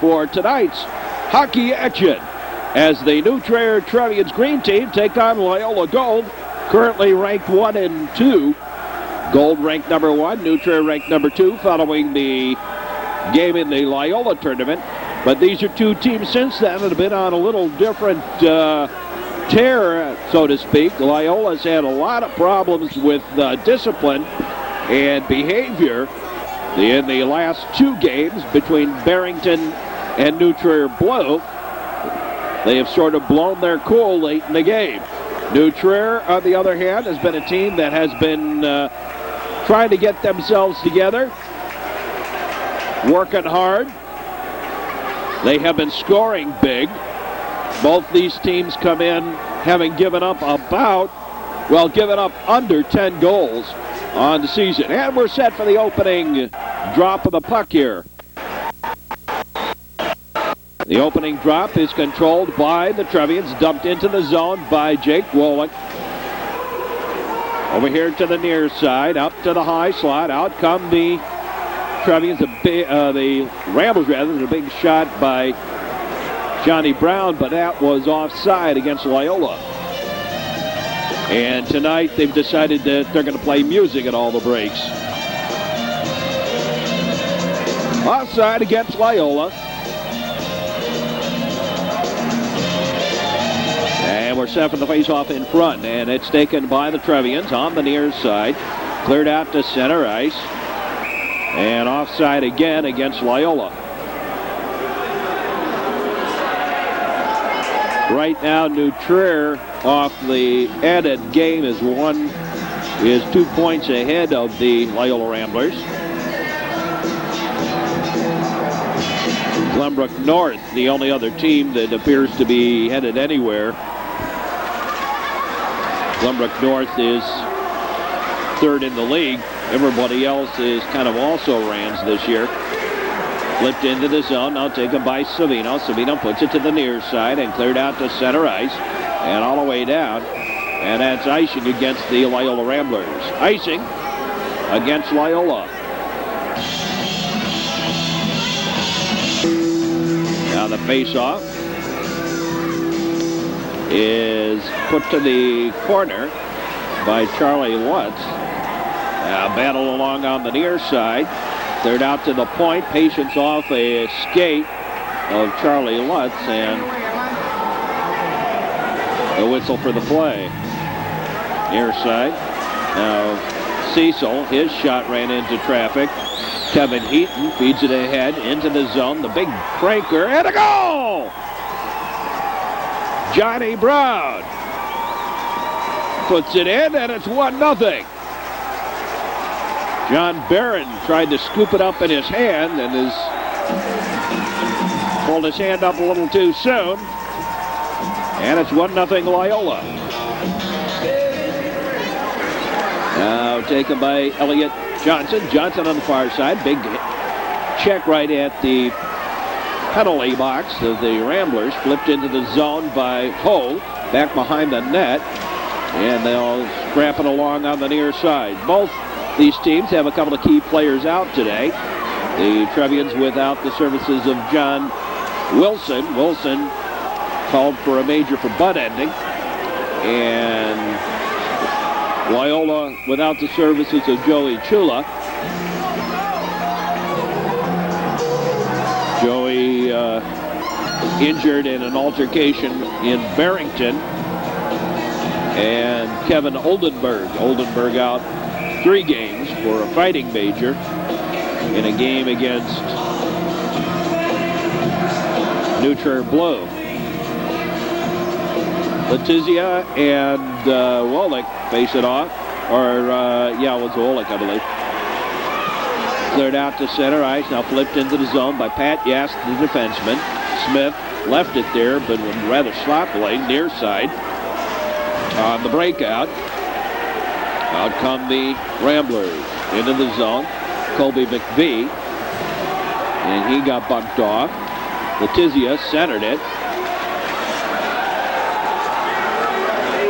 for tonight's hockey action as the New Trier Trevians green team take on Loyola Gold, currently ranked 1 and 2. Gold ranked number 1, New Trier ranked number 2 following the game in the Loyola tournament. But these are two teams since then that have been on a little different tear, so to speak. Loyola's had a lot of problems with discipline and behavior in the last 2 games between Barrington and New Trier Blue. They have sort of blown their cool late in the game. New Trier, on the other hand, has been a team that has been trying to get themselves together, working hard. They have been scoring big. Both these teams come in having given up under 10 goals on the season. And we're set for the opening drop of the puck here. The opening drop is controlled by the Trevians, dumped into the zone by Jake Wolick. Over here to the near side, up to the high slot. Out come the Trevians, the Ramblers rather. There's a big shot by Johnny Brown, but that was offside against Loyola. And tonight they've decided that they're going to play music at all the breaks. Offside against Loyola. And we're set for the face-off in front, and it's taken by the Trevians on the near side. Cleared out to center ice. And offside again against Loyola. Right now, New Trier off the added game is 2 points ahead of the Loyola Ramblers. Glenbrook North, the only other team that appears to be headed anywhere. Glenbrook North is 3rd in the league. Everybody else is kind of also Rams this year. Flipped into the zone, now taken by Savino. Savino puts it to the near side and cleared out to center ice and all the way down. And that's icing against the Loyola Ramblers. Icing against Loyola. Now the face-off is put to the corner by Charlie Lutz. Battle along on the near side. Cleared out to the point. Patience off a skate of Charlie Lutz, and the whistle for the play. Near side. Now Cecil, his shot ran into traffic. Kevin Heaton feeds it ahead into the zone. The big cranker, and a goal! Johnny Brown puts it in, and it's 1-0. John Barron tried to scoop it up in his hand and pulled his hand up a little too soon. And it's 1-0 Loyola. Now taken by Elliott Johnson. Johnson on the far side. Big check right at the penalty box of the Ramblers. Flipped into the zone by Ho. Back behind the net. And they'll scrap it along on the near side. Both these teams have a couple of key players out today. The Trevians without the services of John Wilson. Wilson called for a major for butt ending. And Loyola without the services of Joey Chula. Joey injured in an altercation in Barrington. And Kevin Oldenburg. Oldenburg out 3 games for a fighting major in a game against New Trier Blue. Letizia and Wolick face it off. It was Wolick, I believe. Cleared out to center ice. Now flipped into the zone by Pat Yast, the defenseman. Smith left it there, but rather sloppily, near side. On the breakout. Out come the Ramblers into the zone. Colby McVie. And he got bumped off. Letizia centered it.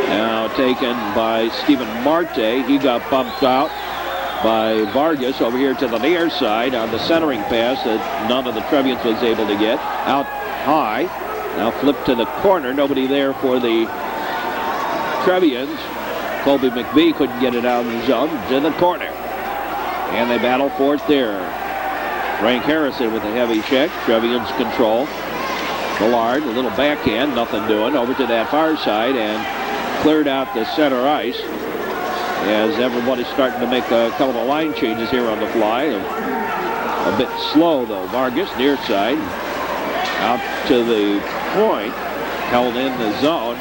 Now taken by Stephen Marte. He got bumped out. by Vargas over here to the near side on the centering pass that none of the Trevians was able to get. Out high. Now flipped to the corner. Nobody there for the Trevians. Colby McVie couldn't get it out of the zone. To the corner. And they battle for it there. Frank Harrison with a heavy check. Trevians control. Millard, a little backhand, nothing doing. Over to that far side and cleared out the center ice. As everybody's starting to make a couple of line changes here on the fly. A bit slow, though. Vargas, near side. Out to the point. Held in the zone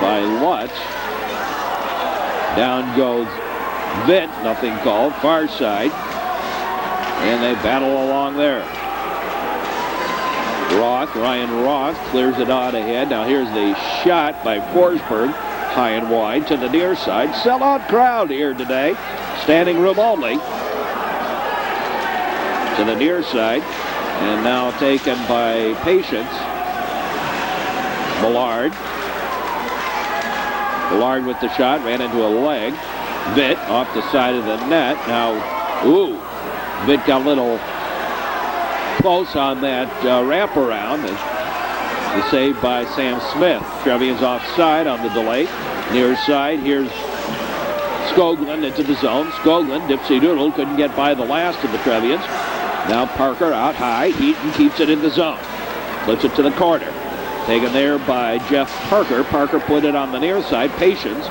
by Lutz. Down goes Vitt. Nothing called. Far side. And they battle along there. Ryan Roth clears it out ahead. Now here's the shot by Forsberg. High and wide to the near side. Sellout crowd here today. Standing room only. To the near side. And now taken by Patience. Millard. Millard with the shot. Ran into a leg. Vitt off the side of the net. Now, Vitt got a little close on that wraparound. The save by Sam Smith. Trevians offside on the delay. Near side, here's Skoglund into the zone. Skoglund, dipsy doodle, couldn't get by the last of the Trevians. Now Parker out high. Eaton keeps it in the zone. Flips it to the corner. Taken there by Jeff Parker. Parker put it on the near side. Patience.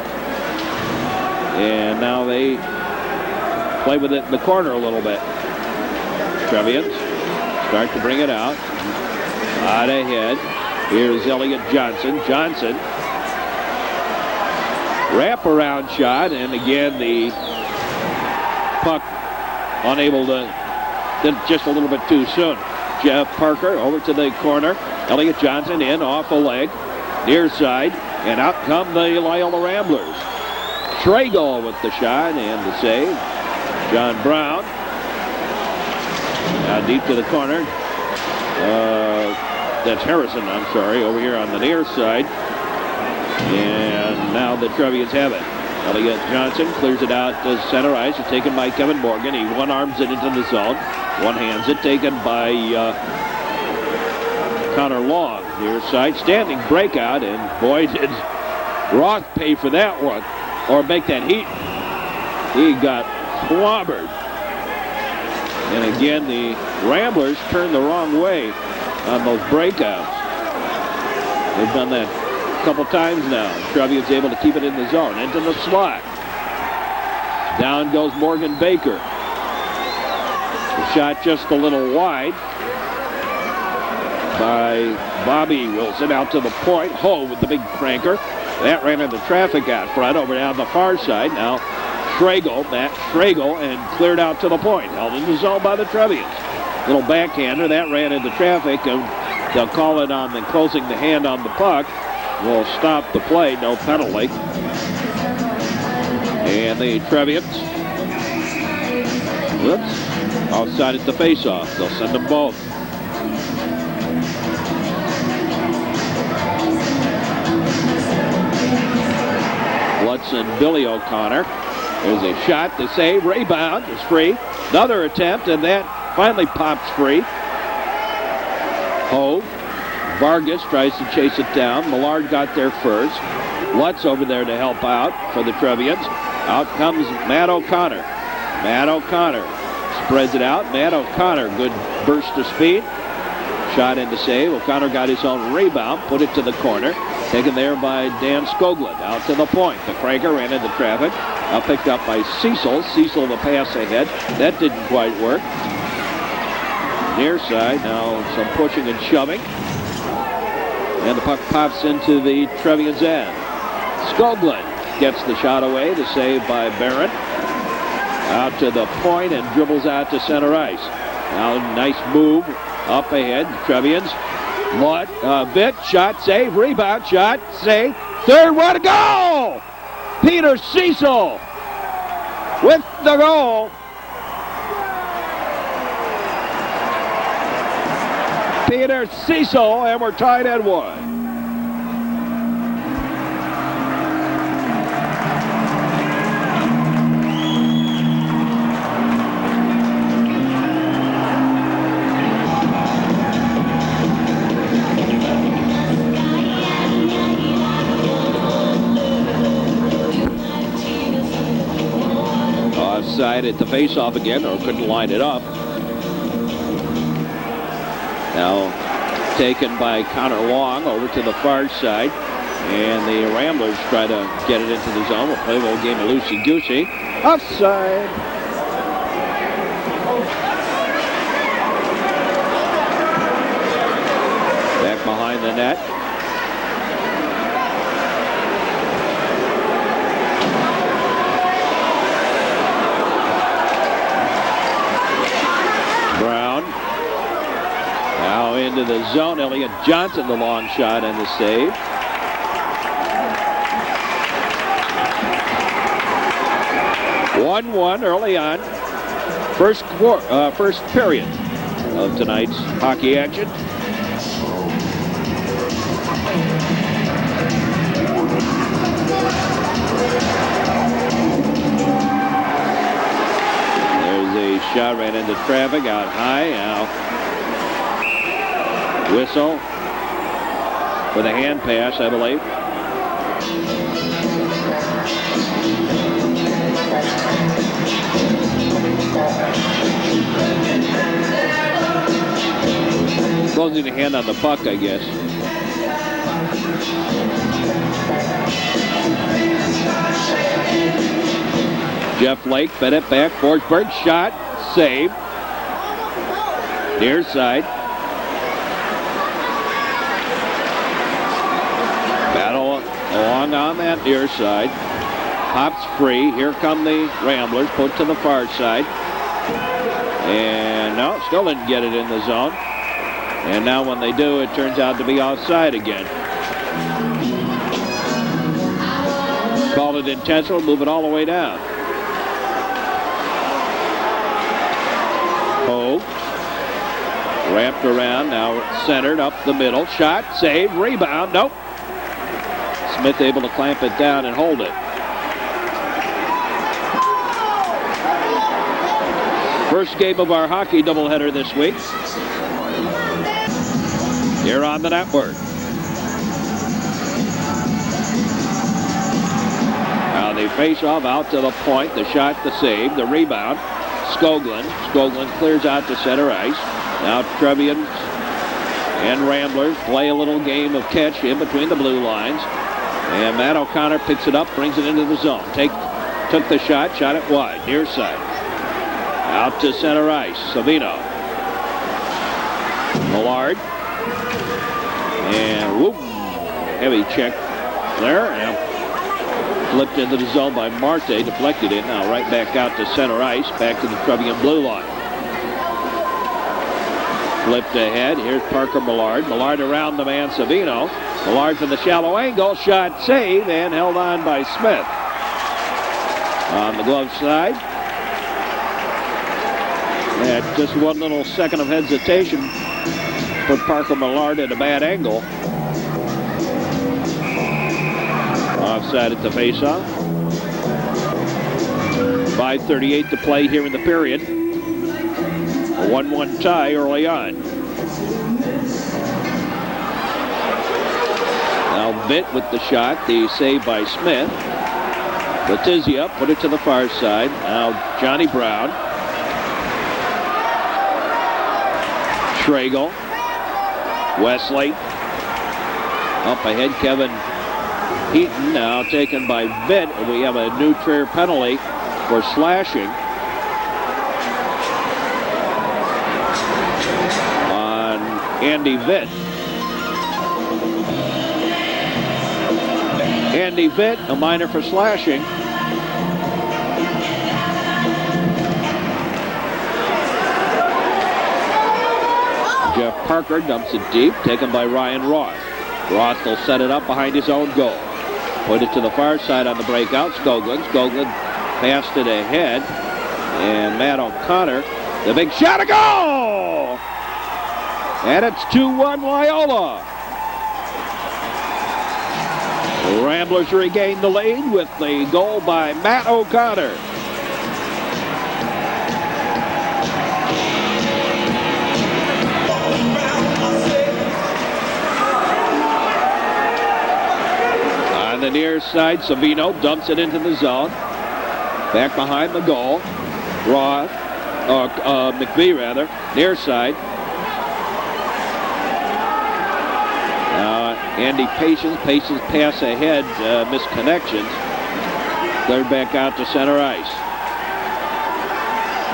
And now they play with it in the corner a little bit. Trevians start to bring it out. Out ahead. Here's Elliott Johnson. Johnson. Wraparound shot. And again, the puck unable to, just a little bit too soon. Jeff Parker over to the corner. Elliott Johnson in off a leg. Near side. And out come the Loyola Ramblers. Schregel with the shot and the save. John Brown. Now deep to the corner. That's Harrison, I'm sorry, over here on the near side. And now the Trevians have it. Elliott Johnson clears it out to center ice. It's taken by Kevin Morgan. He one-arms it into the zone. One-hands it, taken by Connor Long. Near side, standing breakout, and boy, did Roth pay for that one, or make that heat. He got clobbered. And again, the Ramblers turned the wrong way on those breakouts. They've done that a couple times now. Trevian's able to keep it in the zone. Into the slot. Down goes Morgan Baker. The shot just a little wide by Bobby Wilson. Out to the point. Ho with the big cranker. That ran into traffic out front. Over down the far side. Now Matt Schregel, and cleared out to the point. Held in the zone by the Trevians. Little backhander. That ran into traffic. And they'll call it on the closing the hand on the puck. Will stop the play. No penalty. And the Trevians. Outside at the faceoff. They'll send them both. Lutz and Billy O'Connor. There's a shot, the save, rebound is free. Another attempt, and that finally pops free. Hove. Vargas tries to chase it down. Millard got there first. Lutz over there to help out for the Trevians. Out comes Matt O'Connor. Matt O'Connor spreads it out. Matt O'Connor, good burst of speed. Shot in to save. O'Connor got his own rebound, put it to the corner. Taken there by Dan Skoglund. Out to the point. The cranker ran into traffic. Now picked up by Cecil. Cecil the pass ahead. That didn't quite work. Near side. Now some pushing and shoving. And the puck pops into the Trevians' end. Skoglund gets the shot away. The save by Barron. Out to the point and dribbles out to center ice. Now nice move up ahead. Trevians. Vitt, shot, save, rebound, shot, save. Third one to go! Peter Cecil with the goal. Peter Cecil, and we're tied at 1. Offside at the face-off again, or couldn't line it up. Now taken by Connor Long over to the far side. And the Ramblers try to get it into the zone. We'll play a little game of loosey-goosey. Offside. Back behind the net. Brown. Now into the zone. Elliott Johnson, the long shot and the save. One early on. First period of tonight's hockey action. There's a shot right into traffic out high. Now whistle with a hand pass, I believe. Closing the hand on the puck, I guess. Jeff Lake fed it back. Forsberg shot. Save. Near side. Battle along on that near side. Pops free. Here come the Ramblers. Put to the far side. And no, still didn't get it in the zone. And now when they do, it turns out to be offside again. Call it intentional, move it all the way down. Hogue. Wrapped around, now centered up the middle. Shot, save, rebound, nope. Smith able to clamp it down and hold it. First game of our hockey doubleheader this week. Here on the network. Now they face off out to the point. The shot, the save, the rebound. Skoglund. Skoglund clears out to center ice. Now Trevians and Ramblers play a little game of catch in between the blue lines. And Matt O'Connor picks it up, brings it into the zone. Took the shot, shot it wide, near side. Out to center ice. Savino. Millard. And whoop, heavy check there. And flipped into the zone by Marte, deflected it. Now right back out to center ice, back to the Trevian blue line. Flipped ahead. Here's Parker Millard. Millard around the man Savino. Millard from the shallow angle, shot, save, and held on by Smith. On the glove side. And just one little second of hesitation put Parker Millard at a bad angle. Offside at the faceoff. 5:38 to play here in the period. A 1-1 tie early on. Now Vitt with the shot. The save by Smith. Letizia put it to the far side. Now Johnny Brown. Schragle. Wesley. Up ahead, Kevin Heaton, now taken by Vitt. We have a new Trier penalty for slashing on Andy Vitt. Andy Vitt, a minor for slashing. Jeff Parker dumps it deep, taken by Ryan Roth. Roth will set it up behind his own goal. Put it to the far side on the breakout. Skoglund. Skoglund passed it ahead. And Matt O'Connor, the big shot, a goal! And it's 2-1 Loyola. The Ramblers regain the lead with the goal by Matt O'Connor. The near side, Savino dumps it into the zone. Back behind the goal. McVie rather, near side. Andy Patience pass ahead, misconnections. Cleared back out to center ice.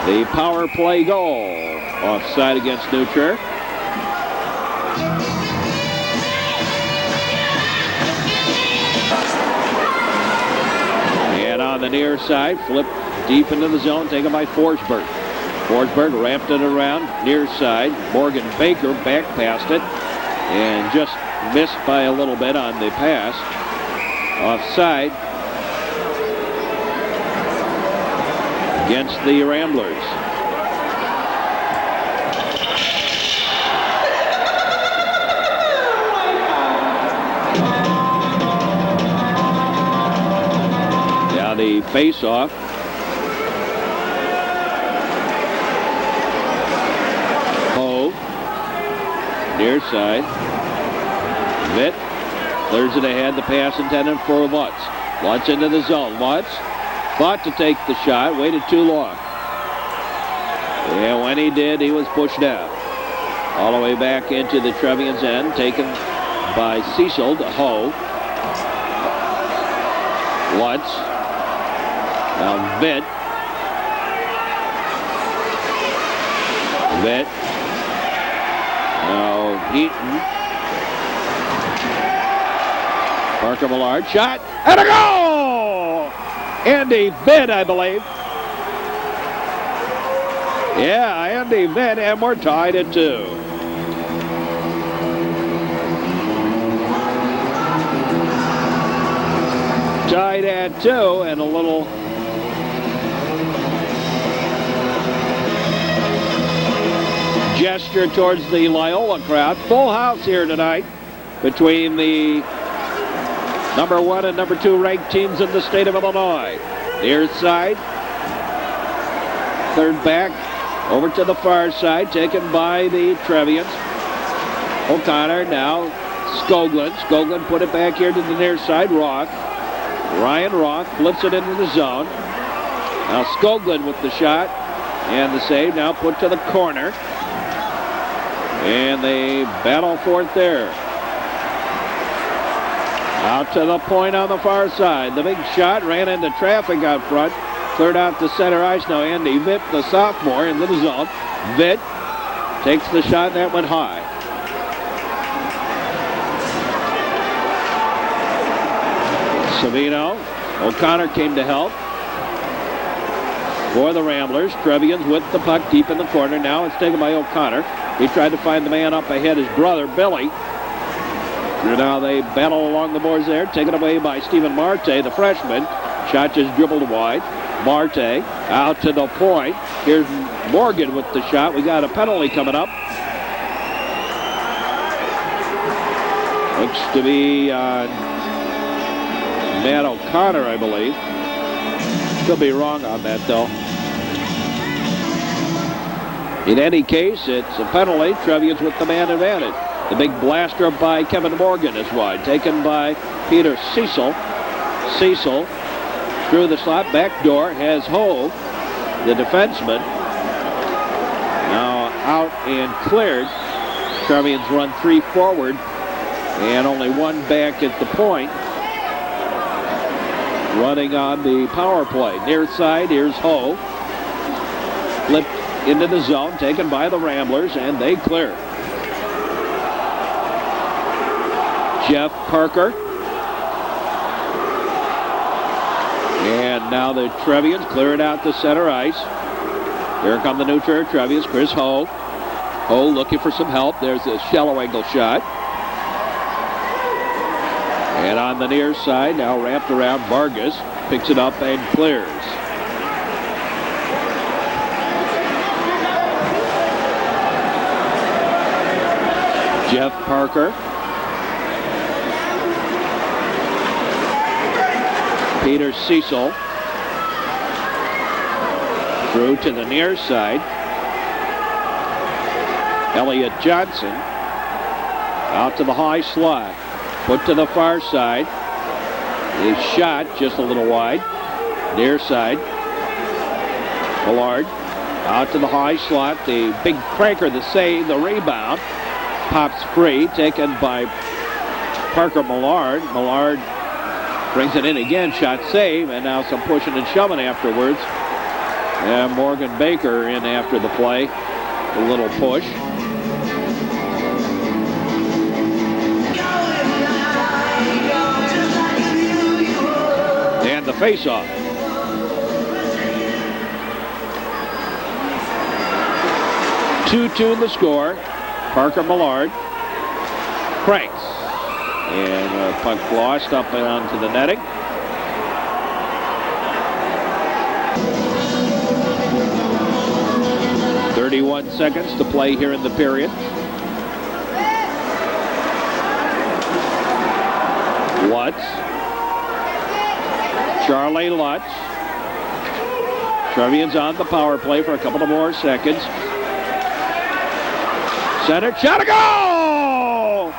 The power play goal, offside against New Trier. And on the near side, flip deep into the zone, taken by Forsberg. Forsberg wrapped it around, near side. Morgan Baker back past it, and just missed by a little bit on the pass. Offside against the Ramblers. Now the face-off. Hove, near side. Vitt clears it ahead. The pass intended for Lutz. Lutz into the zone. Lutz thought to take the shot, waited too long. And when he did, he was pushed out. All the way back into the Trevians end, taken by Cecil to Hove. Lutz. Now Vitt. Vitt. Now Heaton. Parker Millard, shot, and a goal! Andy Vitt, I believe. Yeah, Andy Vitt, and we're tied at 2. Tied at 2, and a little gesture towards the Loyola crowd. Full house here tonight between the number 1 and number 2 ranked teams in the state of Illinois. Near side, third back, over to the far side, taken by the Trevians. O'Connor now, Skoglund. Skoglund put it back here to the near side, Roth. Ryan Roth flips it into the zone. Now Skoglund with the shot and the save, now put to the corner. And they battle for it there. Out to the point on the far side. The big shot ran into traffic out front. Cleared out to center ice. Now Andy Vitt, the sophomore, into the zone. Vitt takes the shot. That went high. Savino. O'Connor came to help for the Ramblers. Trevians with the puck deep in the corner. Now it's taken by O'Connor. He tried to find the man up ahead, his brother, Billy. And now they battle along the boards there, taken away by Stephen Marte, the freshman. Shot just dribbled wide. Marte out to the point. Here's Morgan with the shot. We got a penalty coming up. Looks to be Matt O'Connor, I believe. Could be wrong on that, though. In any case, it's a penalty. Trevians with the man advantage. The big blaster by Kevin Morgan is wide. Taken by Peter Cecil. Cecil through the slot. Back door has Hove, the defenseman. Now out and cleared. Trevians run 3 forward and only 1 back at the point. Running on the power play. Near side, here's Hove. Flipped into the zone, taken by the Ramblers, and they clear. Jeff Parker. And now the Trevians clear it out to center ice. Here come the New Trier Trevians. Chris Ho. Ho looking for some help. There's a shallow angle shot. And on the near side, now wrapped around Vargas. Picks it up and clears. Jeff Parker. Peter Cecil. Through to the near side. Elliott Johnson. Out to the high slot. Put to the far side. His shot just a little wide. Near side. Millard out to the high slot. The big cranker, the save, the rebound. Pops free, taken by Parker Millard. Millard brings it in again, shot save, and now some pushing and shoving afterwards. And Morgan Baker in after the play. A little push. And the face-off. Two-two the score. Parker Millard cranks. And puck lost up and onto the netting. .31 seconds to play here in the period. Lutz. Charlie Lutz. Trevians on the power play for a couple of more seconds. Center, shot, a goal!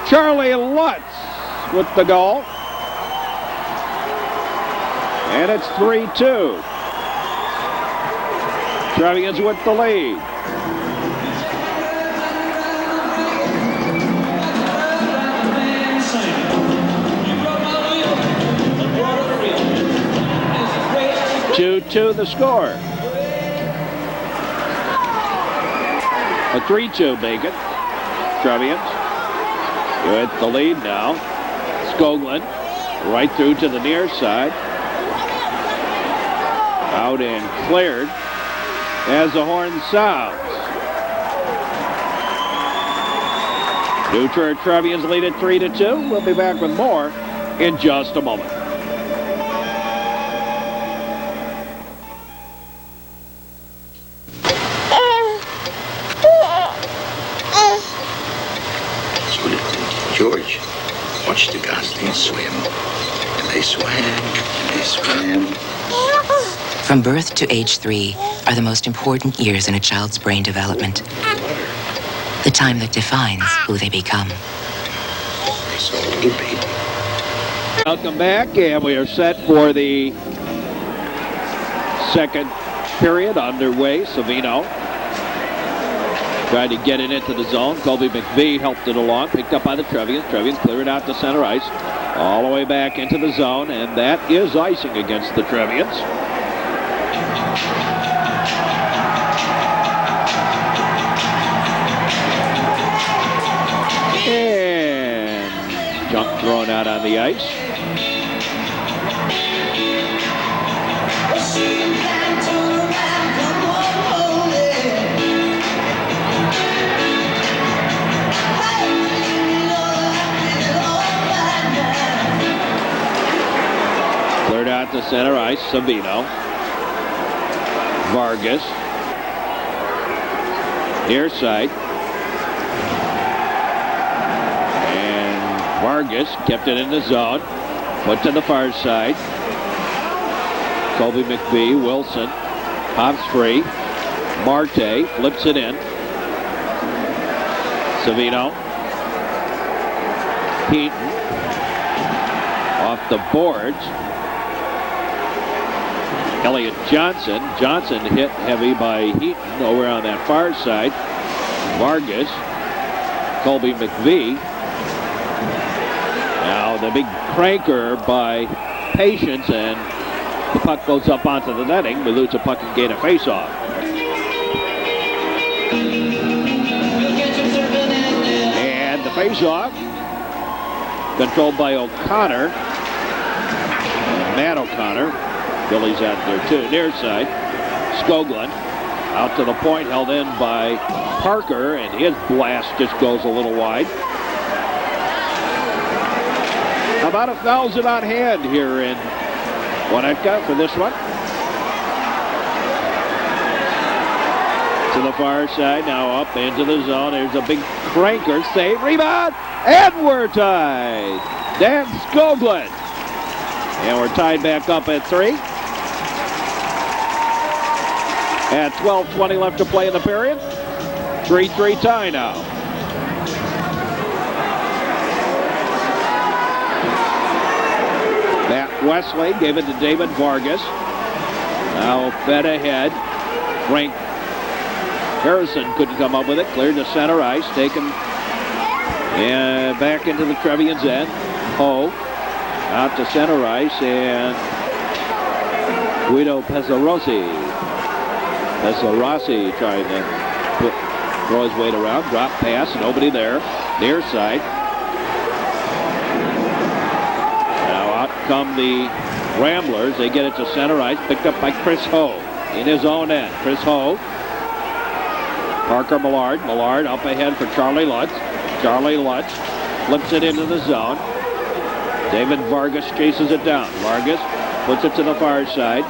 Charlie Lutz with the goal. And it's 3-2. Trevians with the lead. Two the score. A 3-2 Bacon. Trevians with the lead now. Skoglund right through to the near side. Out and cleared as the horn sounds. New Trier Trevians lead at 3-2. We'll be back with more in just a moment. George watched the Goslings swim. And they swam, and they swam. From birth to age 3 are the most important years in a child's brain development. The time that defines who they become. They saw a little baby. Welcome back, and we are set for the second period underway. Savino tried to get it into the zone. Colby McVie helped it along, picked up by the Trevians. Trevians cleared out to center ice, all the way back into the zone, and that is icing against the Trevians. And jump thrown out on the ice. Cleared out to center ice, Savino. Vargas. Near side. And Vargas kept it in the zone. Put to the far side. Colby McVie, Wilson. Pops free. Marte flips it in. Savino. Heaton. Off the boards. Elliott Johnson. Johnson hit heavy by Heaton over on that far side. Vargas. Colby McVie. Now the big cranker by Patience, and the puck goes up onto the netting. We lose a puck and gain a face-off. And the face-off controlled by O'Connor. Matt O'Connor. Billy's out there too. Near side. Skoglund out to the point, held in by Parker, and his blast just goes a little wide. About 1,000 on hand here in Winnetka for this one. To the far side, now up into the zone. There's a big cranker, save, rebound, and we're tied. Dan Skoglund. And we're tied back up at 3. At 12:20 left to play in the period. 3-3 tie now. Matt Wesley gave it to David Vargas. Now fed ahead. Frank Harrison couldn't come up with it. Cleared to center ice. Taken and back into the Trevians end. Ho out to center ice, and Guido Pezzarossi trying to throw his weight around. Drop pass, nobody there. Near side. Now out come the Ramblers. They get it to center ice. Picked up by Chris Ho in his own end. Chris Ho. Parker Millard. Millard up ahead for Charlie Lutz. Charlie Lutz flips it into the zone. David Vargas chases it down. Vargas puts it to the far side.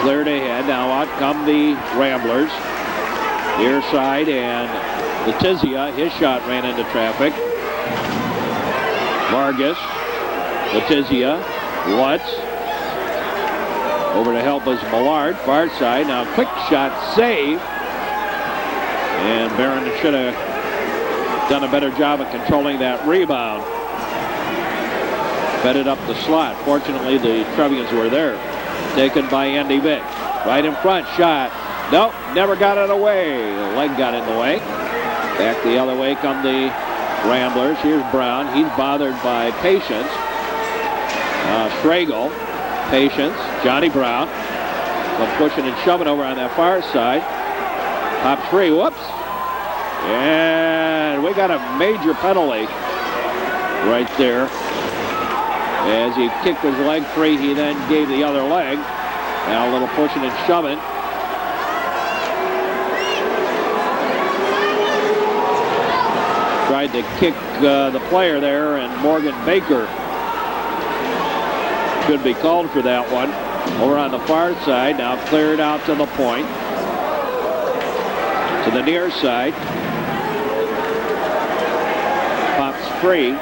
Cleared ahead. Now out come the Ramblers. Near side, and Letizia, his shot ran into traffic. Vargas, Letizia, Lutz. Over to help us Millard, far side. Now quick shot save. And Barron should have done a better job of controlling that rebound. Fed it up the slot. Fortunately, the Trevians were there. Taken by Andy Vick. Right in front, shot. Nope, never got it away. The leg got in the way. Back the other way come the Ramblers. Here's Brown. He's bothered by Patience. Schragle. Patience. Johnny Brown. So pushing and shoving over on that far side. Top three. Whoops. And we got a major penalty right there. As he kicked his leg free, he then gave the other leg. Now a little pushing and shoving. Tried to kick the player there, and Morgan Baker should be called for that one. Over on the far side, now cleared out to the point. To the near side. Pops free.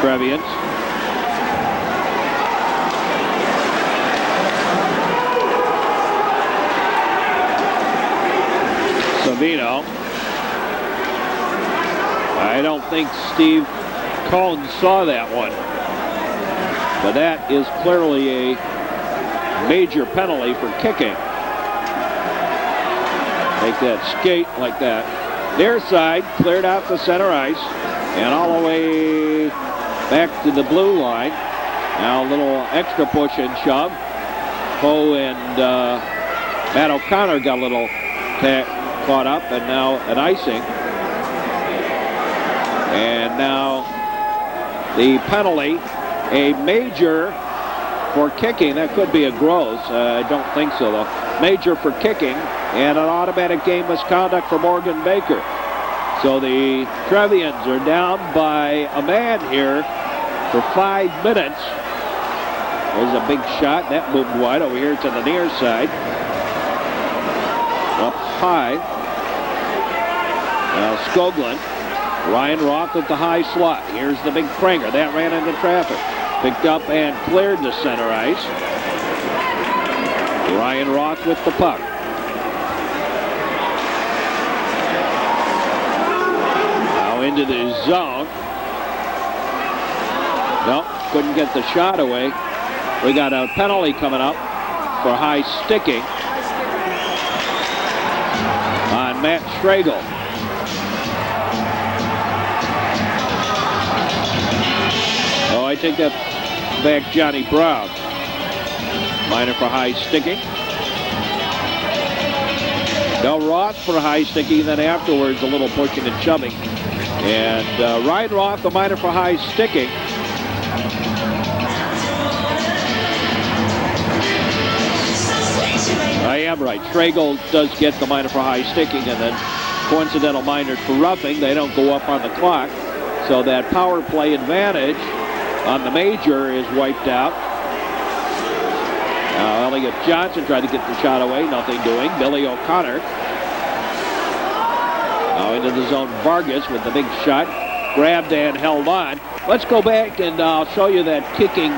Trevians. Savino. I don't think Steve Cohn saw that one. But that is clearly a major penalty for kicking. Make that skate like that. Near side, cleared out the center ice. And all the way back to the blue line. Now a little extra push and shove. Poe and Matt O'Connor got a little caught up, and now an icing. And now the penalty, a major for kicking. That could be a gross. I don't think so, though. Major for kicking, and an automatic game misconduct for Morgan Baker. So the Trevians are down by a man here for 5 minutes. There's a big shot. That moved wide over here to the near side. Up high. Now Skoglund. Ryan Roth at the high slot. Here's the big Pranger. That ran into traffic. Picked up and cleared to center ice. Ryan Roth with the puck. Now into the zone. Nope, couldn't get the shot away. We got a penalty coming up for high sticking on Matt Schragle. Oh, I take that back, Johnny Brown. Minor for high sticking. No, Roth for high sticking, then afterwards a little pushing and shoving. And Ryan Roth, the minor for high sticking. I am right. Schragle does get the minor for high sticking, and then coincidental minors for roughing. They don't go up on the clock. So that power play advantage on the major is wiped out. Now Elliot Johnson tried to get the shot away. Nothing doing. Billy O'Connor. Now into the zone. Vargas with the big shot. Grabbed and held on. Let's go back and I'll show you that kicking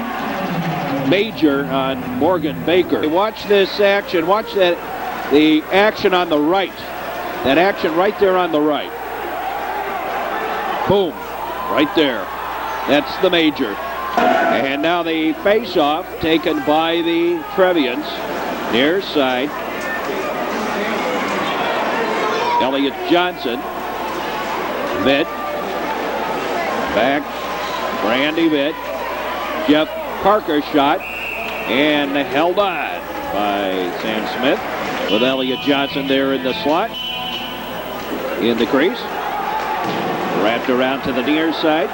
major on Morgan Baker. Watch this action. Watch the action on the right. That action right there on the right. Boom. Right there. That's the major. And now the face-off taken by the Trevians. Near side. Elliott Johnson. Vitt. Back. Randy Vitt. Jeff Parker shot. And held on by Sam Smith. With Elliott Johnson there in the slot. In the crease. Wrapped around to the near side.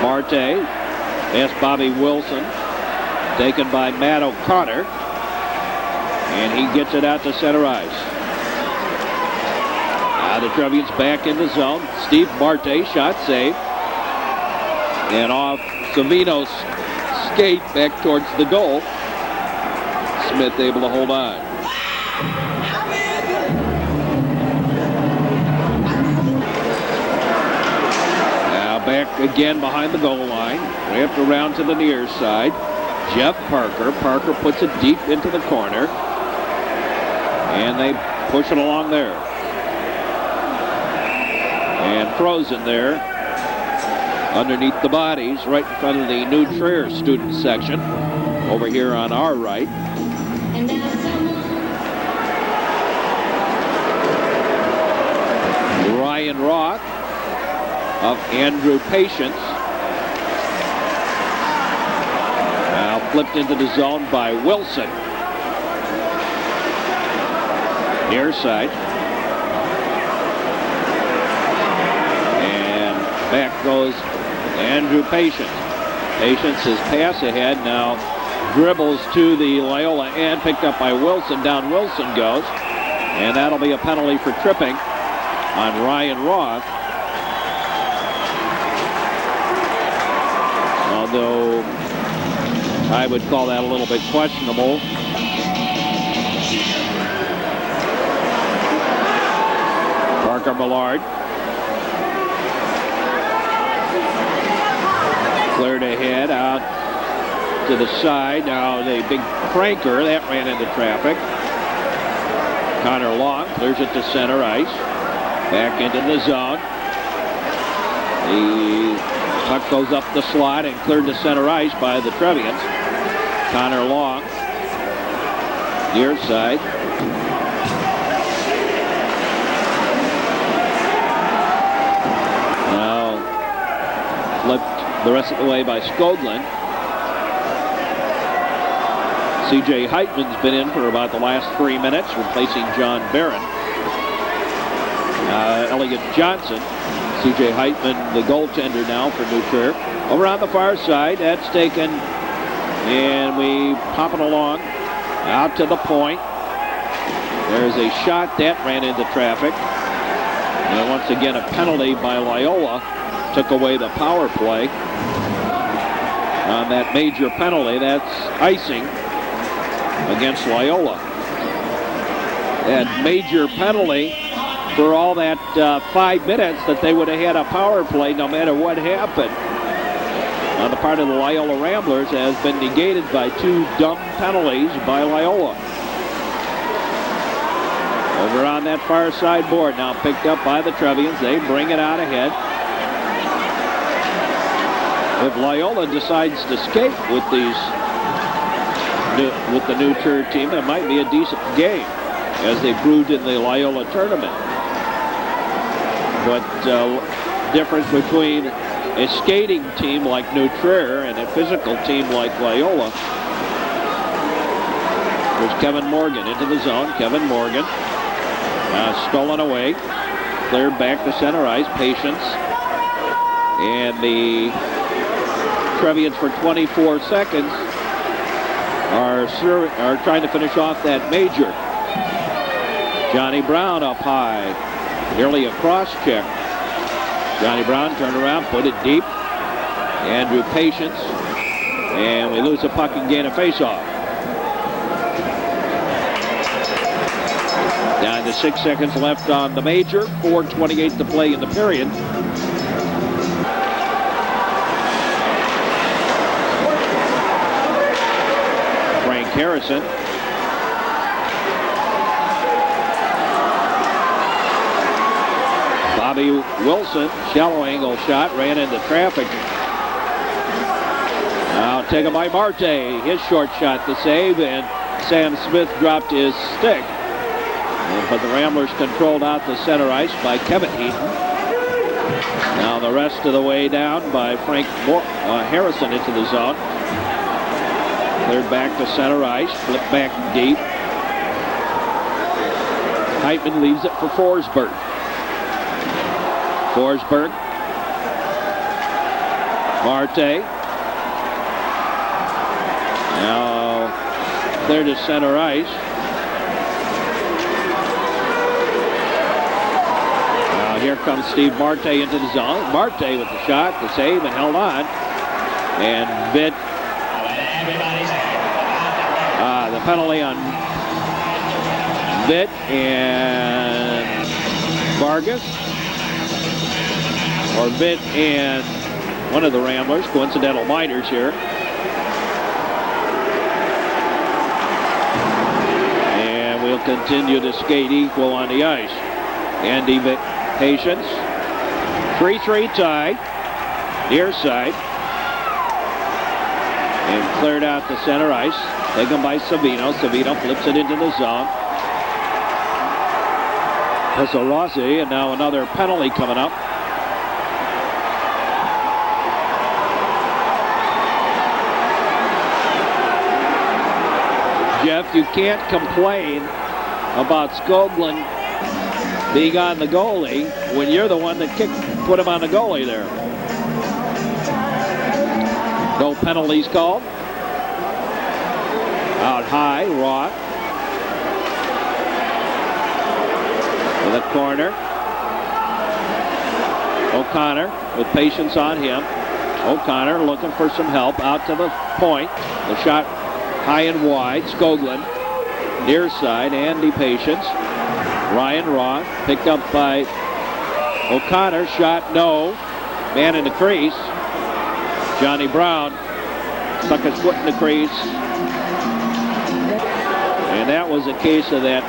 Marte. Past Bobby Wilson. Taken by Matt O'Connor. And he gets it out to center ice. Now the Trevians back in the zone. Steve Marte, shot saved. And off Savino's skate back towards the goal. Smith able to hold on. Now back again behind the goal line. Wrapped around to the near side. Jeff Parker. Parker puts it deep into the corner. And they push it along there. And frozen there underneath the bodies right in front of the New Trier student section over here on our right. Ryan Roth of Andrew Patience. Now flipped into the zone by Wilson. Near side. And back goes Andrew Patience. Patience is pass ahead. Now dribbles to the Loyola end. Picked up by Wilson. Down Wilson goes. And that'll be a penalty for tripping on Ryan Roth. Although I would call that a little bit questionable. Parker Millard. Cleared ahead out to the side. Now the big cranker that ran into traffic. Connor Long clears it to center ice. Back into the zone. The puck goes up the slot and cleared to center ice by the Trevians. Connor Long. Near side. Now flipped the rest of the way by Skoglund. C.J. Heitman's been in for about the last 3 minutes, replacing John Barron. Elliott Johnson. C.J. Heitman, the goaltender now for New Trier. Over on the far side, that's taken, and we pop it along out to the point. There's a shot that ran into traffic. And once again, a penalty by Loyola took away the power play on that major penalty. That's icing against Loyola. That major penalty for all that 5 minutes that they would have had a power play no matter what happened on the part of the Loyola Ramblers has been negated by 2 dumb penalties by Loyola. Over on that far side board now picked up by the Trevians. They bring it out ahead. If Loyola decides to skate with the New Trier team, it might be a decent game, as they proved in the Loyola tournament. But difference between a skating team like New Trier and a physical team like Loyola. There's Kevin Morgan into the zone. Kevin Morgan stolen away. Cleared back to center ice. Patience. And the Trevians for 24 seconds are trying to finish off that major. Johnny Brown up high. Nearly a cross check. Johnny Brown turned around, put it deep. Andrew Patience. And we lose the puck and gain a faceoff. Down to 6 seconds left on the major. 4:28 to play in the period. Frank Harrison. Bobby Wilson, shallow angle shot, ran into traffic. Now taken by Marte. His short shot to save, and Sam Smith dropped his stick. But the Ramblers controlled out the center ice by Kevin Heaton. Now the rest of the way down by Frank Harrison into the zone. Cleared back to center ice, flip back deep. Heitman leaves it for Forsberg. Forsberg. Marte. Now clear to center ice. Now here comes Steve Marte into the zone. Marte with the shot, the save, and held on. And Vitt. The penalty on Vitt and Vargas. Or Vitt and one of the Ramblers, coincidental minors here. And we'll continue to skate equal on the ice. Andy Vitt, patience. 3-3 tie, near side. And cleared out the center ice. Taken by Savino. Savino flips it into the zone. Rossi, and now another penalty coming up. Jeff, you can't complain about Skoglund being on the goalie when you're the one that put him on the goalie there. No penalties called. Out high, Roth. To the corner. O'Connor with patience on him. O'Connor looking for some help out to the point. The shot high and wide. Skoglund near side. Andy Patience. Ryan Roth picked up by O'Connor. Shot no. Man in the crease. Johnny Brown stuck his foot in the crease. And that was a case of that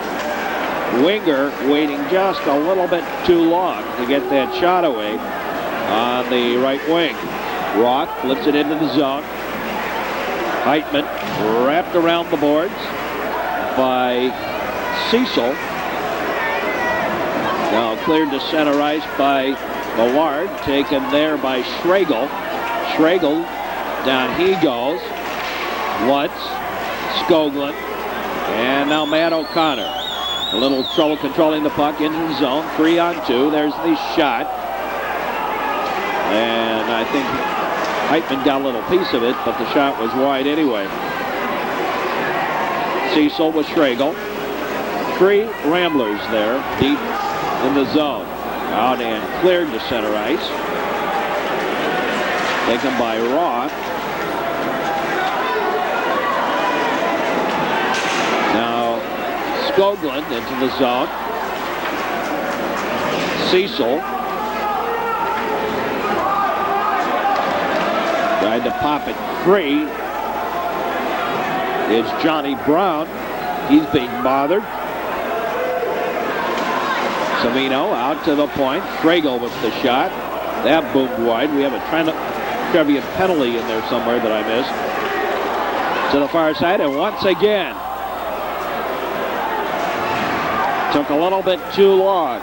winger waiting just a little bit too long to get that shot away on the right wing. Roth flips it into the zone. Heitman wrapped around the boards by Cecil. Now cleared to center ice by Millard, taken there by Schregel. Schregel, down he goes. Lutz, Skoglund, and now Matt O'Connor. A little trouble controlling the puck into the zone. 3-on-2. There's the shot. And I think Heitman got a little piece of it, but the shot was wide anyway. Cecil with Schregel. 3 Ramblers there, deep in the zone. Out and cleared to center ice. Taken by Roth. Now Skoglund into the zone. Cecil tried to pop it free. It's Johnny Brown. He's being bothered. Savino out to the point. Schregel with the shot. That boomed wide. We have a Trevian penalty in there somewhere that I missed. To the far side, and once again, took a little bit too long.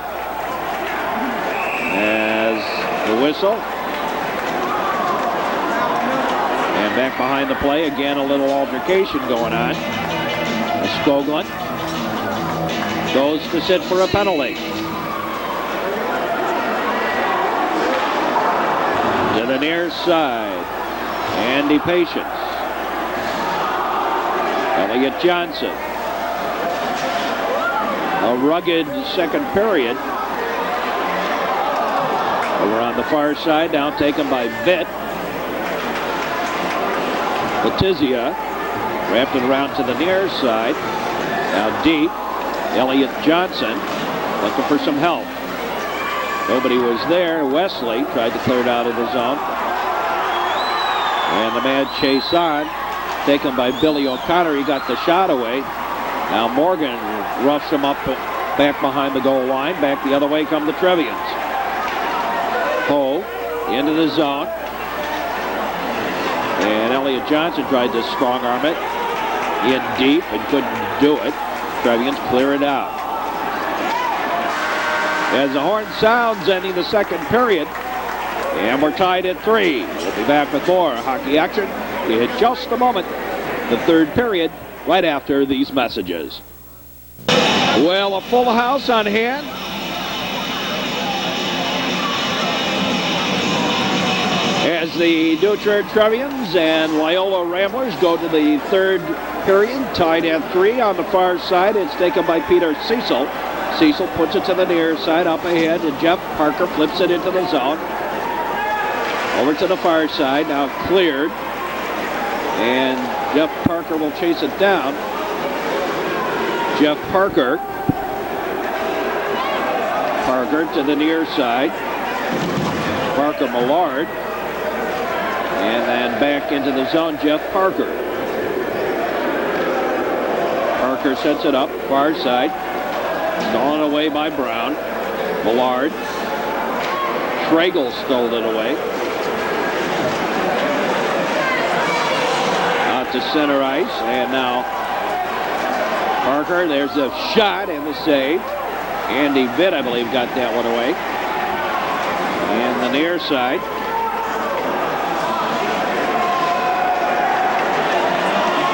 As the whistle. And back behind the play, again, a little altercation going on. Skoglund goes to sit for a penalty. To the near side. Andy Patience. Elliott Johnson. A rugged second period. Over on the far side, now taken by Vitt. Letizia wrapped it around to the near side. Now deep. Elliott Johnson looking for some help. Nobody was there. Wesley tried to clear it out of the zone. And the mad chase on. Taken by Billy O'Connor. He got the shot away. Now Morgan roughs him up back behind the goal line. Back the other way come the Trevians. Poe into the zone. And Elliott Johnson tried to strong arm it. in deep and couldn't do it. Trevians clear it out. As the horn sounds, ending the second period, and we're tied at 3. We'll be back with more hockey action in just a moment. The third period, right after these messages. Well, a full house on hand. As the New Trier Trevians and Loyola Ramblers go to the third period, tied at 3 on the far side. It's taken by Peter Cecil. Cecil puts it to the near side, up ahead, and Jeff Parker flips it into the zone. Over to the far side, now cleared. And Jeff Parker will chase it down. Jeff Parker. Parker to the near side. Parker Millard. And then back into the zone, Jeff Parker. Parker sets it up, far side. Stolen away by Brown. Millard. Schragle stole it away. Out to center ice, and now Parker, there's a shot and the save. Andy Vitt, I believe, got that one away. And the near side.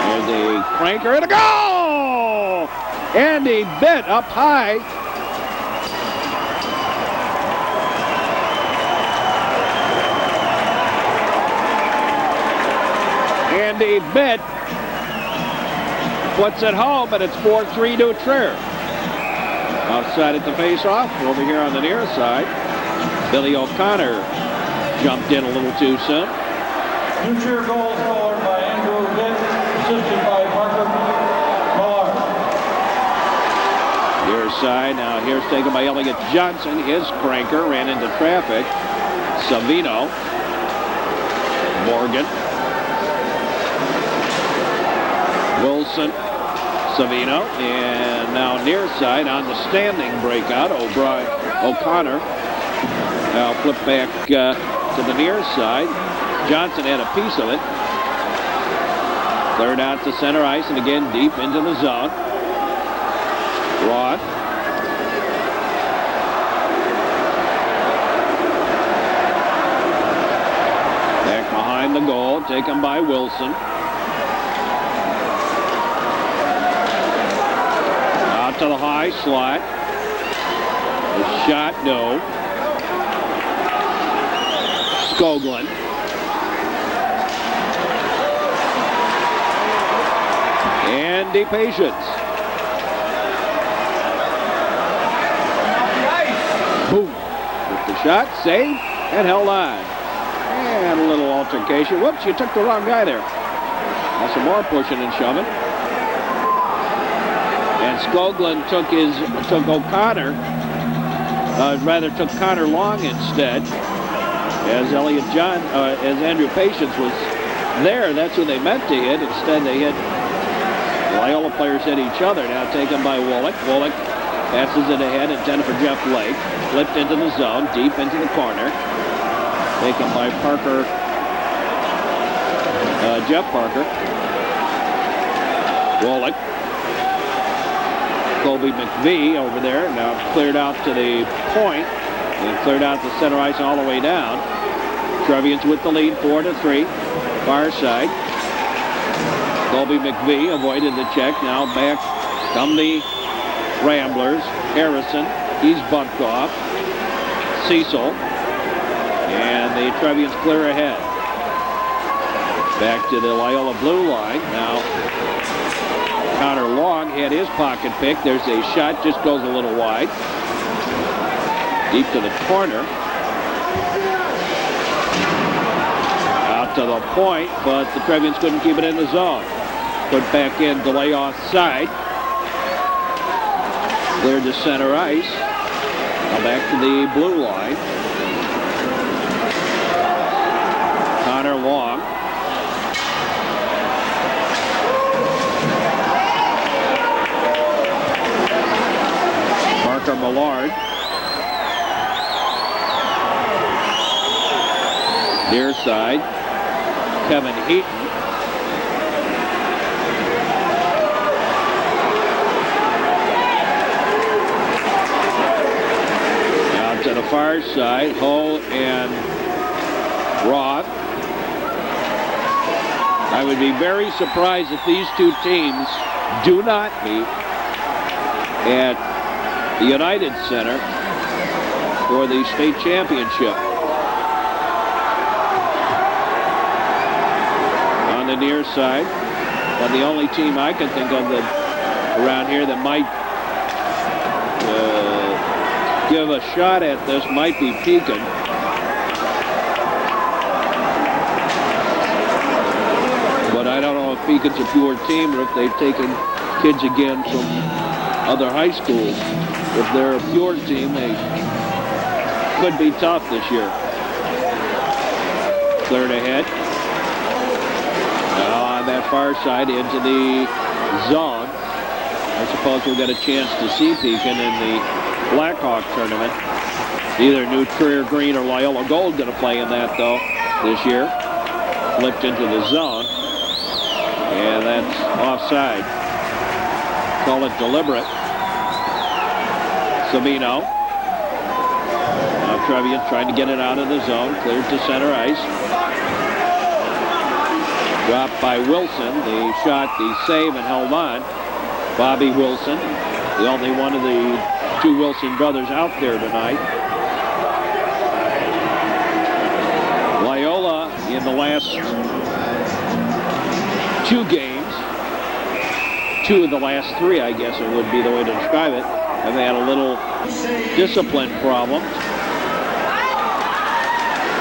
There's a cranker and a goal! Andy Vitt up high. Andy Vitt puts it home, and it's 4-3 New Trier. Outside at the face-off, over here on the near side. Billy O'Connor jumped in a little too soon. New Trier goal scored by Andrew Vitt, assisted by Parker Millard. Near side, now here's taken by Elliott Johnson. His cranker ran into traffic. Savino. Morgan. Wilson. Savino, and now near side on the standing breakout, O'Connor. Now flip back to the near side. Johnson had a piece of it. Cleared out to center ice, and again deep into the zone. Roth. Back behind the goal, taken by Wilson. To the high slot. The shot, no. Skoglund. Andy Patience. Boom. With the shot, saved, and held on. And a little altercation. Whoops, you took the wrong guy there. Now some more pushing and shoving. And Skoglund took O'Connor, took Connor Long instead. As as Andrew Patience was there, that's who they meant to hit. Instead, they hit. Loyola players hit each other. Now taken by Wooleck. Wooleck passes it ahead, intended for Jeff Lake. Flipped into the zone, deep into the corner. Taken by Parker. Jeff Parker. Wooleck. Colby McVie over there, now cleared out to the point, and cleared out the center ice all the way down. Trevians with the lead, 4-3, far side. Colby McVie avoided the check, now back come the Ramblers. Harrison, he's bumped off. Cecil, and the Trevians clear ahead. Back to the Loyola blue line, now Connor Long had his pocket pick. There's a shot, just goes a little wide. Deep to the corner. Out to the point, but the Trevians couldn't keep it in the zone. Put back in, delay offside. Cleared to center ice. Now back to the blue line. Connor Long. Parker Millard. Near side. Kevin Heaton. To the far side, Hull and Roth. I would be very surprised if these two teams do not meet at the United Center for the state championship. On the near side, but the only team I can think of that around here that might give a shot at this might be Pekin. But I don't know if Pekin's a pure team or if they've taken kids again from other high schools. If they're a pure team, they could be tough this year. Cleared ahead. Now on that far side into the zone. I suppose we'll get a chance to see Pekin in the Blackhawk tournament. Either New Trier Green or Loyola Gold going to play in that, though, this year. Flipped into the zone. And that's offside. Call it deliberate. Savino. Now Trevians trying to get it out of the zone. Cleared to center ice. Dropped by Wilson. The shot, the save, and held on. Bobby Wilson, the only one of the two Wilson brothers out there tonight. Loyola in the last two games, two of the last three, I guess it would be the way to describe it, have had a little discipline problem.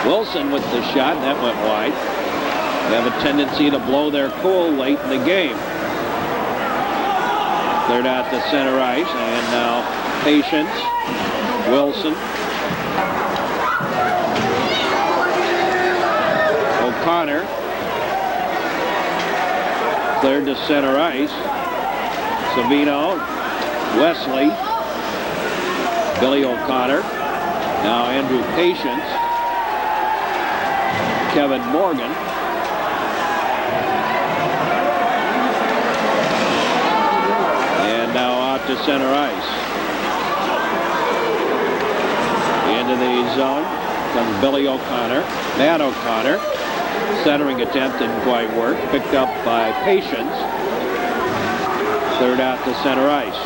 Wilson with the shot, and that went wide. They have a tendency to blow their cool late in the game. Cleared out to center ice, and now Patience, Wilson, O'Connor, cleared to center ice, Savino, Wesley, Billy O'Connor, now Andrew Patience, Kevin Morgan, and now out to center ice. Into the zone comes Billy O'Connor, Matt O'Connor. Centering attempt didn't quite work. Picked up by Patience. Cleared out to center ice.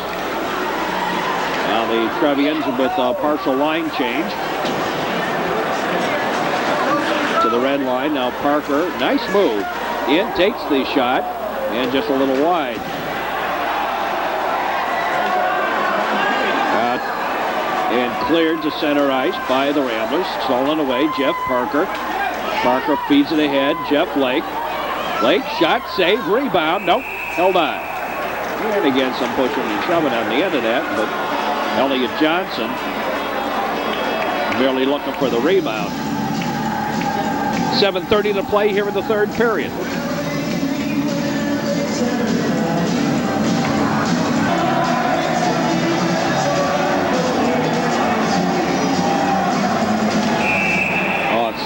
Now the Trevians with a partial line change. To the red line. Now Parker, nice move. In, takes the shot, and just a little wide. And cleared to center ice by the Ramblers. Stolen away, Jeff Parker. Parker feeds it ahead, Jeff Lake. Lake, shot, save, rebound. Nope, held on. And again, some pushing and shoving on the end of that, but Elliott Johnson merely looking for the rebound. 7:30 to play here in the third period.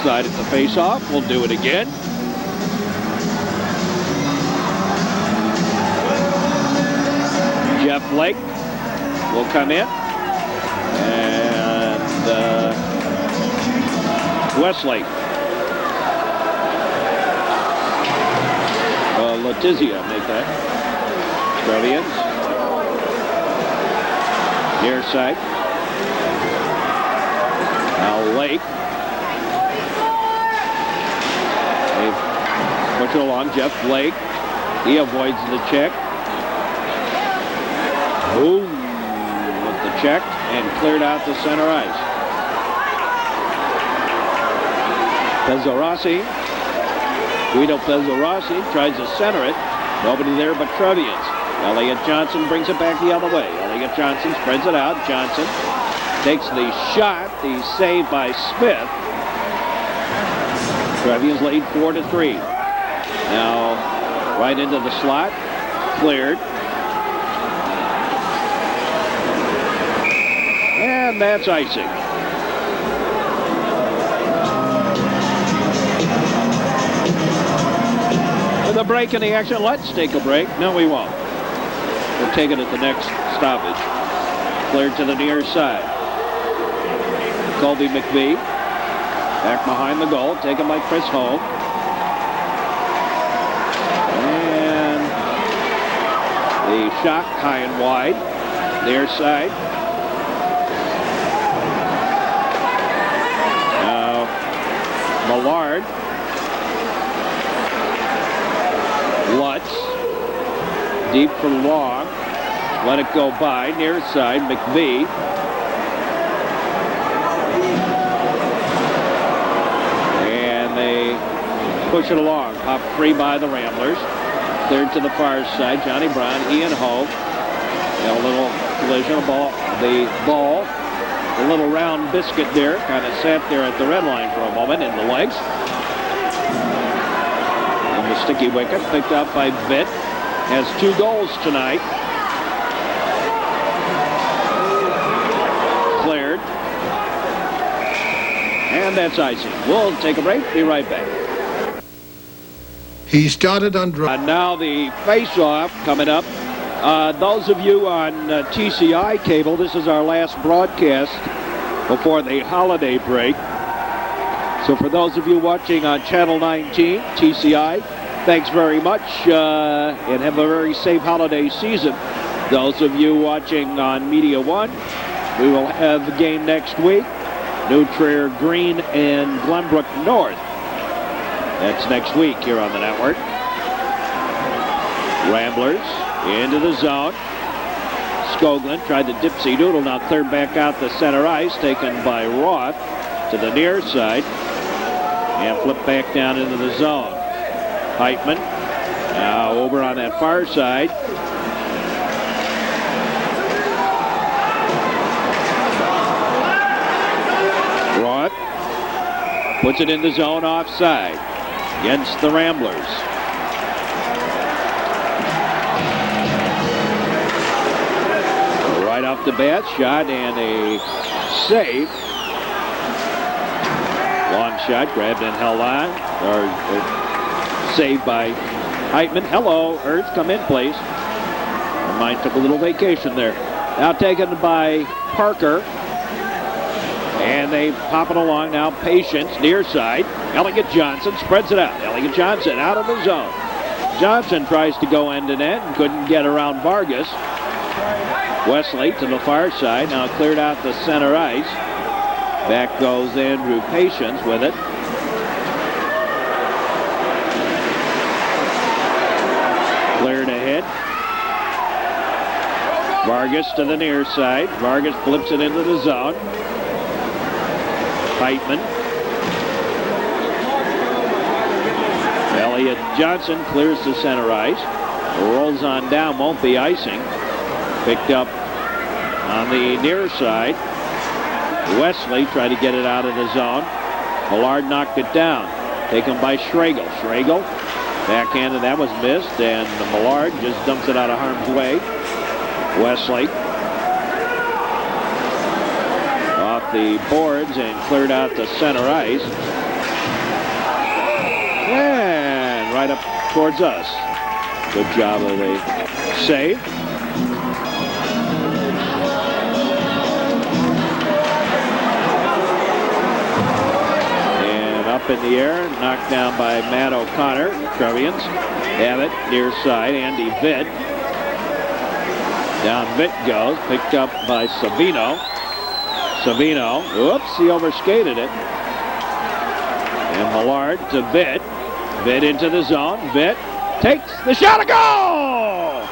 Side at the face-off. We'll do it again. Jeff Lake will come in. And Wesley. Letizia make that. Trevians. Near side. Now Lake. Push it along, Jeff Blake. He avoids the check. Boom with the check and cleared out to center ice. Pezzarossi, Guido Pezzarossi tries to center it. Nobody there but Trevians. Elliott Johnson brings it back the other way. Elliott Johnson spreads it out. Johnson takes the shot. The save by Smith. Trevians lead 4-3. Now, right into the slot, cleared. And that's icing. With a break in the action, let's take a break. No, we won't. We'll take it at the next stoppage. Cleared to the near side. Colby McVie. Back behind the goal, taken by Chris Hogue. And the shot high and wide, near side. Now, Millard. Lutz. Deep for long. Let it go by, near side, McVie. And they push it along. Pop free by the Ramblers. Cleared to the far side. Johnny Brown, Ian Hogue. A little collision. The ball, a little round biscuit there, kind of sat there at the red line for a moment in the legs. And the sticky wicket picked up by Vitt. Has 2 goals tonight. Cleared. And that's icing. We'll take a break. Be right back. He started on drive. And now the face-off coming up. Those of you on TCI cable, this is our last broadcast before the holiday break. So for those of you watching on Channel 19, TCI, thanks very much, and have a very safe holiday season. Those of you watching on Media One, we will have the game next week. New Trier Green and Glenbrook North. That's next week here on the network. Ramblers into the zone. Skoglund tried to dipsy doodle, now cleared back out the center ice, taken by Roth to the near side, and flipped back down into the zone. Heitman now over on that far side. Roth puts it in the zone offside against the Ramblers. Right off the bat, shot and a save. Long shot, grabbed and held on. Or saved by Heitman. Hello, Earth, come in, please. Mine took a little vacation there. Now taken by Parker. And they pop it along now. Patience, near side. Elliott Johnson spreads it out. Elliott Johnson out of the zone. Johnson tries to go end to net and couldn't get around Vargas. Wesley to the far side. Now cleared out the center ice. Back goes Andrew Patience with it. Cleared ahead. Vargas to the near side. Vargas flips it into the zone. Heitman. Elliott Johnson clears the center ice. Rolls on down, won't be icing. Picked up on the near side. Wesley tried to get it out of the zone. Millard knocked it down. Taken by Schragle. Schragle, backhanded, that was missed, and Millard just dumps it out of harm's way. Wesley off the boards and cleared out the center ice. And right up towards us. Good job of the save. And up in the air, knocked down by Matt O'Connor. Trevians have it near side. Andy Vitt. Down Vitt goes, picked up by Savino. Savino, oops, he overskated it. And Millard to Vitt. Vitt into the zone. Vitt takes the shot, a goal!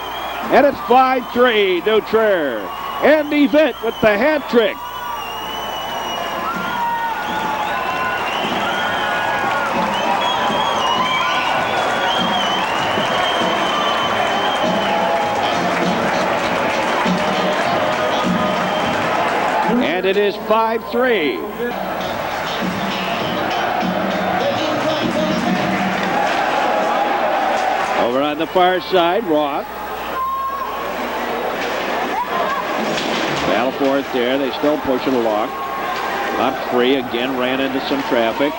And it's 5-3, New Trier. Andy Vitt with the hat trick. And it is 5-3. Over on the far side, Roth. Battle for it there. They still push it along. Not free. Again, ran into some traffic.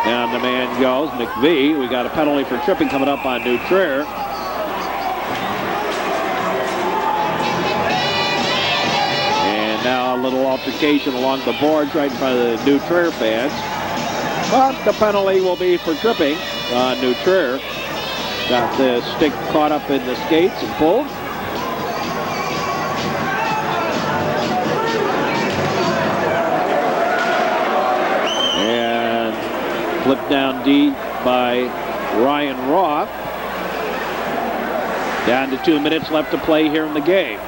Down the man goes. McVie. We got a penalty for tripping coming up on New Trier. And now Now a little altercation along the boards right in front of the New Trier fans. But the penalty will be for tripping on New Trier. Got the stick caught up in the skates and pulled. And flipped down D by Ryan Roth. Down to 2 minutes left to play here in the game.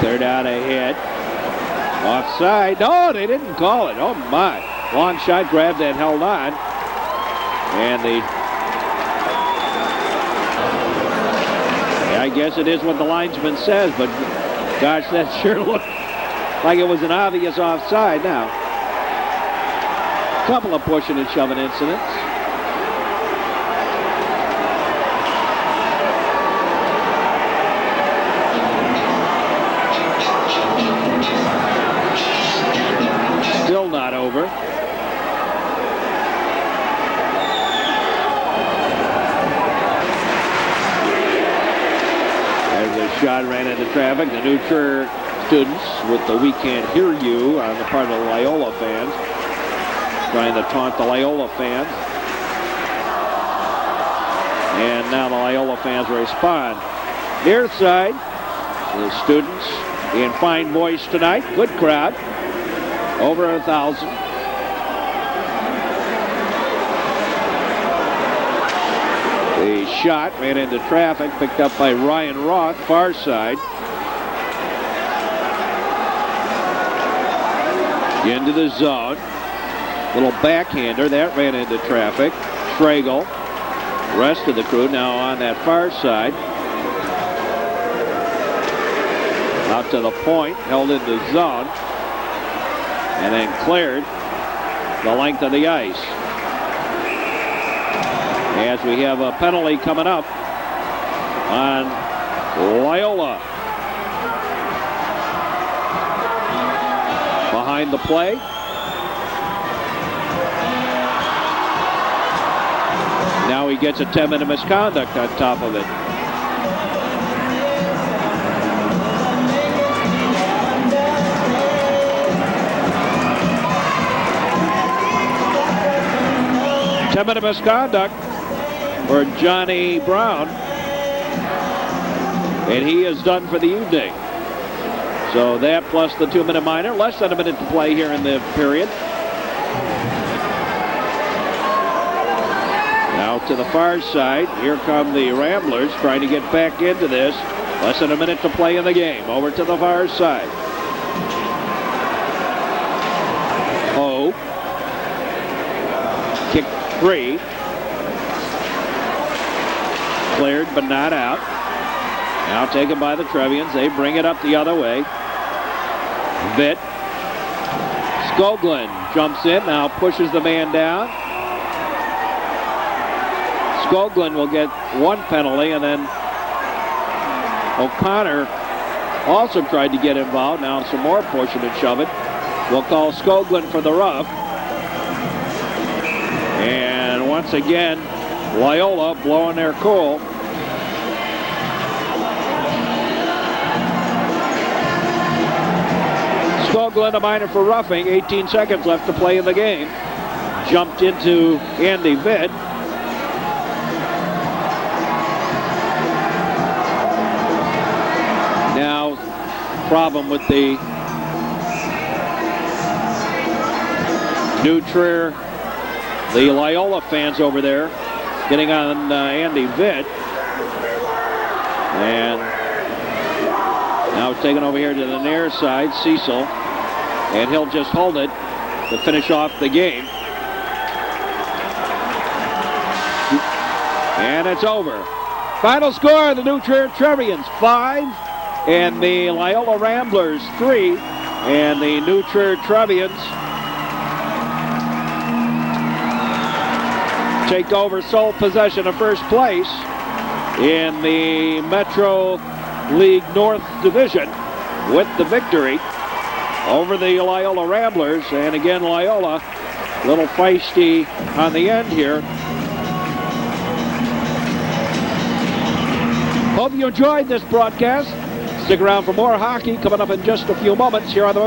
Third out ahead. Offside. No, they didn't call it. Oh, my. Long shot, grabbed and held on. And I guess it is what the linesman says, but gosh, that sure looked like it was an obvious offside now. Couple of pushing and shoving incidents. Still not over. As the shot ran into traffic, the New Trier students with the "We Can't Hear You" on the part of the Loyola fans, trying to taunt the Loyola fans. And now the Loyola fans respond. Near side, the students in fine voice tonight. Good crowd. Over 1,000. The shot ran into traffic, picked up by Ryan Roth, far side. Into the zone. Little backhander, that ran into traffic. Schragle, rest of the crew now on that far side. Out to the point, held in the zone. And then cleared the length of the ice. As we have a penalty coming up on Loyola. Behind the play. Now he gets a 10-minute misconduct on top of it. Ten-minute misconduct for Johnny Brown, and he is done for the evening. So that plus the 2-minute minor, less than a minute to play here in the period. Now to the far side, here come the Ramblers trying to get back into this. Less than a minute to play in the game. Over to the far side. Oh. Kick free. Cleared but not out. Now taken by the Trevians. They bring it up the other way. Vitt. Skoglund jumps in, now pushes the man down. Skoglund will get one penalty, and then O'Connor also tried to get involved. Now some more pushing and shoving. We'll call Skoglund for the rough. And once again, Loyola blowing their cool. Skoglund a minor for roughing. 18 seconds left to play in the game. Jumped into Andy Vitt. Now, problem with the New Trier, the Loyola fans over there, getting on Andy Vitt. And now it's taken over here to the near side, Cecil. And he'll just hold it to finish off the game. And it's over. Final score, the New Trier Trevians 5 and the Loyola Ramblers 3. And the New Trier Trevians take over sole possession of first place in the Metro League North Division with the victory over the Loyola Ramblers. And again, Loyola a little feisty on the end here. Hope you enjoyed this broadcast. Stick around for more hockey coming up in just a few moments here on the